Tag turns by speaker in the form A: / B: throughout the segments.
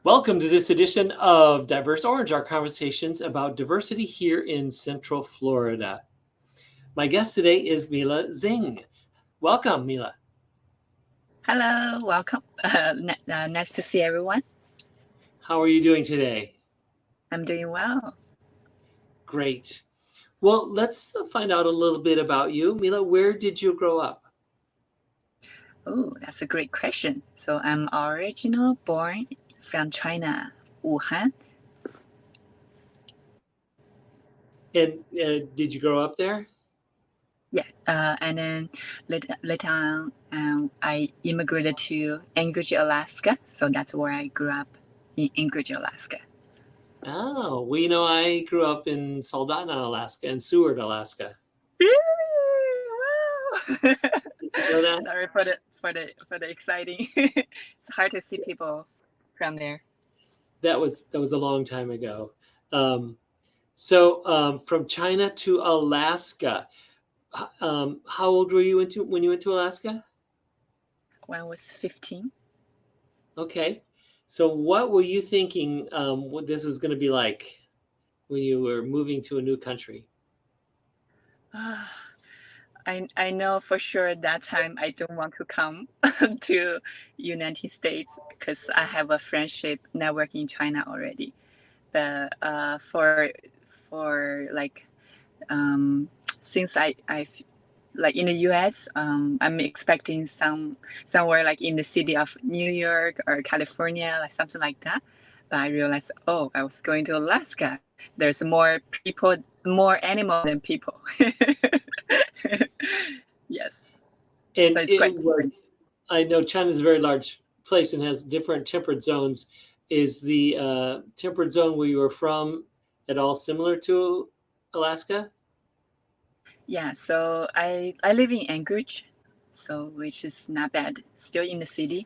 A: Welcome to this edition of Diverse Orange, our conversations about diversity here in Central Florida. My guest today is Mila Zeng. Welcome, Mila.
B: Hello, welcome. Nice to see everyone.
A: How are you doing today?
B: I'm doing well.
A: Great. Well, let's find out a little bit about you. Mila, where did you grow up?
B: Oh, that's a great question. So I'm originally born from China, Wuhan.
A: And did you grow up there?
B: Yeah, and then later on, I immigrated to Anchorage, Alaska. So that's where I grew up, in Anchorage, Alaska.
A: Oh, well, I grew up in Soldotna, Alaska, and Seward, Alaska.
B: Really? Wow!
A: Did you know that?
B: Sorry for the exciting. It's hard to see people from there.
A: That was a long time ago. So from China to Alaska, how old were you when you went to Alaska?
B: When I was 15.
A: Okay. So what were you thinking what this was going to be like when you were moving to a new country?
B: I know for sure at that time I don't want to come to United States because I have a friendship network in China already. But for like since I like in the US, I'm expecting somewhere like in the city of New York or California, like something like that. But I realized, oh, I was going to Alaska. There's more people, more animal than people. Yes.
A: And
B: So it's quite different.
A: I know China's a very large place and has different temperate zones. Is the temperate zone where you were from at all similar to Alaska?
B: Yeah, so I live in Anchorage, so which is not bad. Still in the city.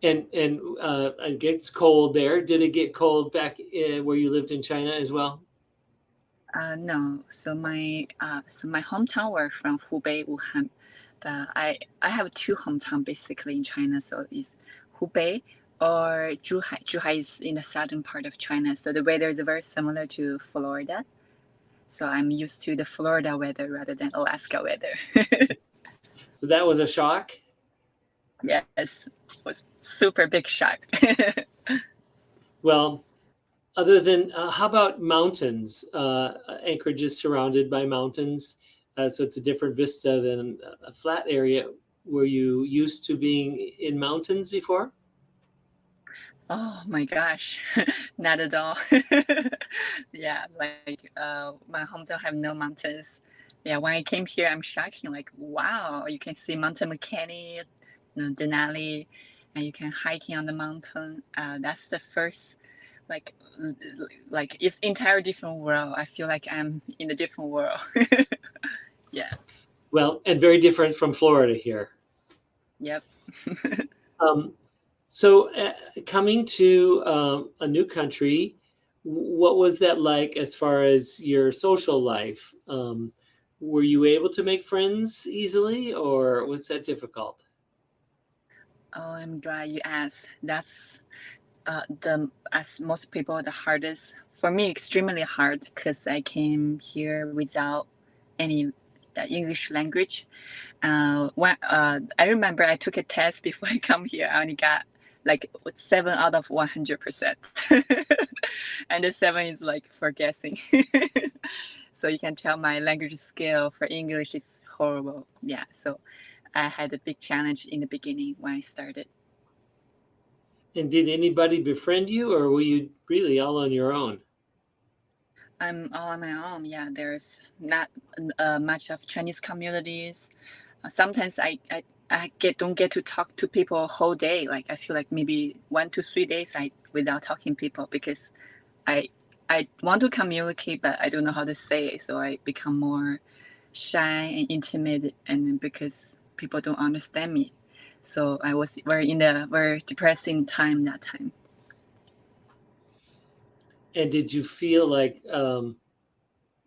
A: And it gets cold there. Did it get cold back where you lived in China as well?
B: No, so my hometown were from Hubei, Wuhan. But I have two hometown basically in China. So it's Hubei or Zhuhai. Zhuhai is in the southern part of China. So the weather is very similar to Florida. So I'm used to the Florida weather rather than Alaska weather.
A: So that was a shock.
B: Yes, it was super big shock.
A: Well, other than how about mountains? Anchorage is surrounded by mountains, so it's a different vista than a flat area. Were you used to being in mountains before?
B: Oh my gosh, not at all. Yeah, like my hometown have no mountains. Yeah, when I came here, I'm shocking. Like, wow, you can see Mountain McKinney, Denali, and you can hiking on the mountain. That's the first, like, like it's entire different world. I feel like I'm in a different world. Yeah.
A: Well, and very different from Florida here.
B: Yep.
A: Um, so coming to a new country, what was that like as far as your social life? Were you able to make friends easily, or was that difficult?
B: Oh, I'm glad you asked. That's the as most people the hardest for me, extremely hard because I came here without any English language. When I remember I took a test before I come here, I only got like 7 out of 100%. And the seven is like for guessing. So you can tell my language skill for English is horrible. Yeah, so I had a big challenge in the beginning when I started.
A: And did anybody befriend you, or were you really all on your own?
B: I'm all on my own. Yeah, there's not much of Chinese communities. Sometimes I don't get to talk to people a whole day. Like I feel like maybe 1 to 3 days without talking people because I I want to communicate, but I don't know how to say it. So I become more shy and intimate, and because people don't understand me. So I was very in a very depressing time that time.
A: And did you feel like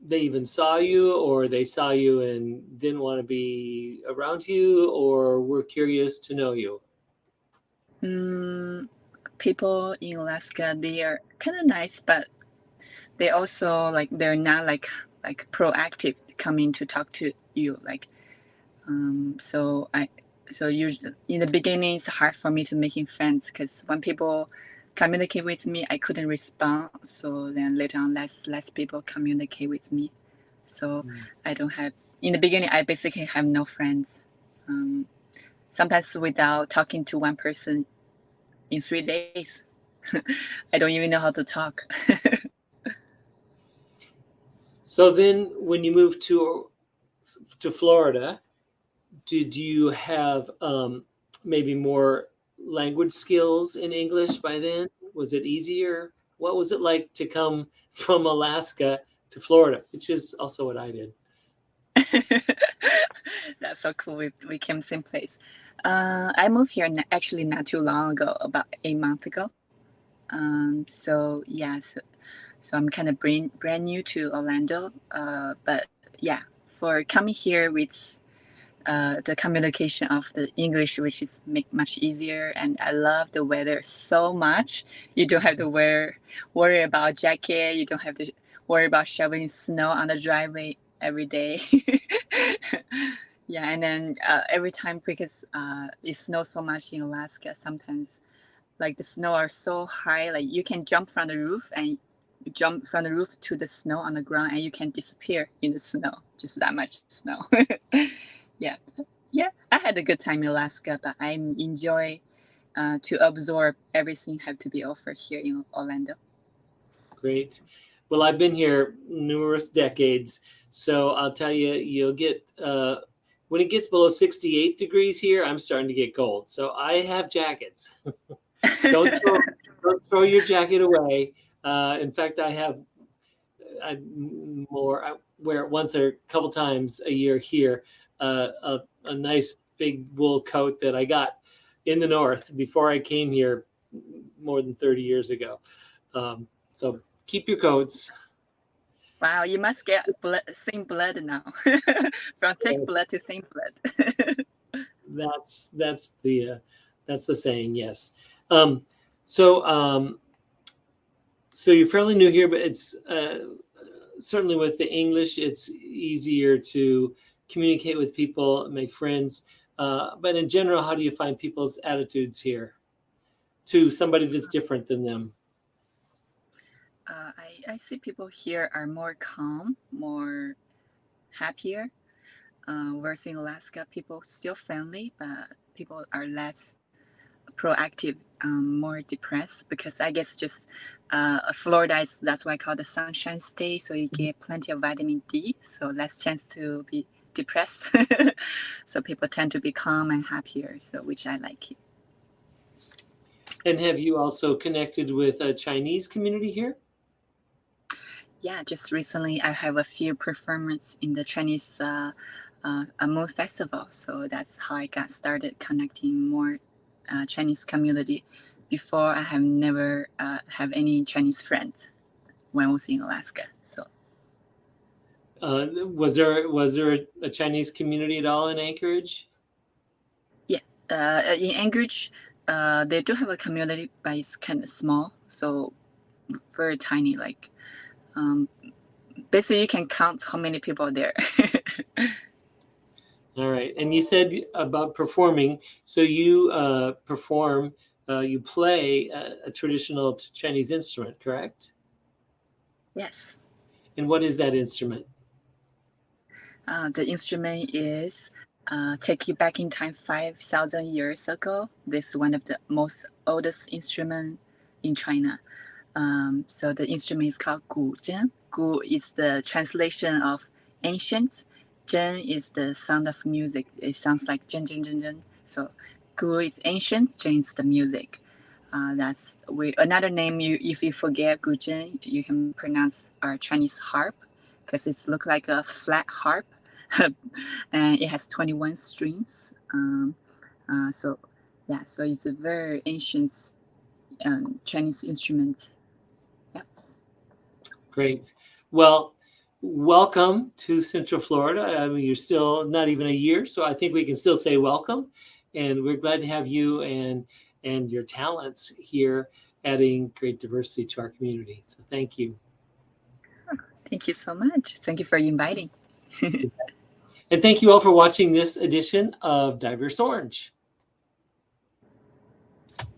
A: they even saw you, or they saw you and didn't want to be around you, or were curious to know you?
B: Mm, people in Alaska, they are kind of nice, but they also like they're not like proactive coming to talk to you. Like, so usually in the beginning it's hard for me to making friends because when people communicate with me, I couldn't respond. So then later on, less people communicate with me. So I don't have, in the beginning, I basically have no friends. Sometimes without talking to one person in 3 days, I don't even know how to talk.
A: So then when you moved to Florida, did you have maybe more language skills in English by then? Was it easier? What was it like to come from Alaska to Florida, which is also what I did?
B: That's so cool. We came same place. I moved here actually not too long ago, about 8 months ago. So yeah, so I'm kind of brand new to Orlando. But yeah, for coming here with the communication of the English, which is make much easier, and I love the weather so much. You don't have to worry about jacket. You don't have to worry about shoveling snow on the driveway every day. Yeah, and then every time because it snows so much in Alaska, sometimes like the snow are so high, like you can jump from the roof and jump from the roof to the snow on the ground, and you can disappear in the snow. Just that much snow. Yeah, yeah. I had a good time in Alaska, but I enjoy to absorb everything have to be offered here in Orlando.
A: Great. Well, I've been here numerous decades, so I'll tell you, you'll get when it gets below 68 degrees here, I'm starting to get cold. So I have jackets. don't throw don't throw your jacket away. In fact, I wear it once or a couple times a year here. A nice big wool coat that I got in the north before I came here more than 30 years ago. So keep your coats.
B: Wow, you must get same blood now, from thick blood to thin blood.
A: That's the saying. Yes. Um, so so you're fairly new here, but it's certainly with the English, it's easier to communicate with people, make friends. But in general, how do you find people's attitudes here to somebody that's different than them?
B: I see people here are more calm, more happier. Whereas in Alaska, people still friendly, but people are less proactive, more depressed because I guess just Florida is that's why I call the sunshine state. So you get plenty of vitamin D, so less chance to be depressed. So people tend to be calm and happier. So which I like it.
A: And have you also connected with a Chinese community here?
B: Yeah, just recently I have a few performances in the Chinese Moon Festival. So that's how I got started connecting more Chinese community. Before I have never have any Chinese friends when I was in Alaska. So
A: Was there a Chinese community at all in Anchorage?
B: yeah, in Anchorage, they do have a community, but it's kind of small, so very tiny. Like basically, you can count how many people are there.
A: All right. And you said about performing. So you perform, you play a traditional Chinese instrument, correct?
B: Yes.
A: And what is that instrument?
B: The instrument is take you back in time 5,000 years ago. This is one of the most oldest instrument in China. So the instrument is called GuZheng. Gu is the translation of ancient. Zheng is the sound of music. It sounds like zheng zheng zheng zheng. So Gu is ancient, zheng is the music. That's another name. If you forget GuZheng, you can pronounce our Chinese harp because it looks like a flat harp, and it has 21 strings. So yeah, so it's a very ancient Chinese instrument. Yeah.
A: Great. Well, welcome to Central Florida. I mean, you're still not even a year, so I think we can still say welcome. And we're glad to have you. and your talents here, adding great diversity to our community. So thank you.
B: Thank you so much. Thank you for inviting.
A: And thank you all for watching this edition of Diverse Orange.